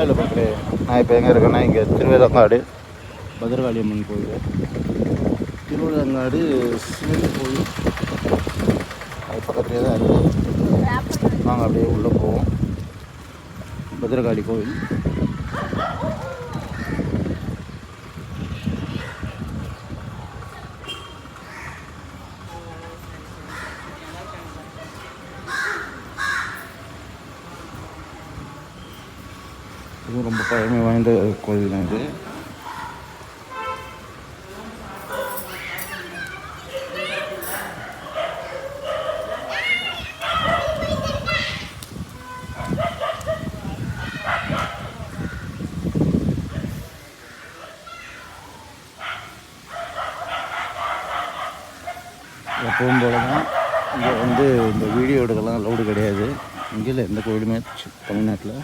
இல்லை மக்களே. நான் இப்போ எங்கே இருக்கேன்னா இங்கே திருவேலங்காடு பத்ரகாளி அம்மன் கோயில், திருவேலங்காடு சிவன் கோயில் அது பக்கத்துலேயே தான் இருக்குது. நாங்கள் அப்படியே உள்ளே போவோம். பத்ரகாளி கோயில் இதுவும் ரொம்ப பழமை வாய்ந்த கோயில் தான் இது. எப்பவும் போல தான் இங்கே இந்த வீடியோ எடுக்கலாம் அலௌடு கிடையாது. இங்கே இல்லை எந்த கோயிலுமே தமிழ்நாட்டில்.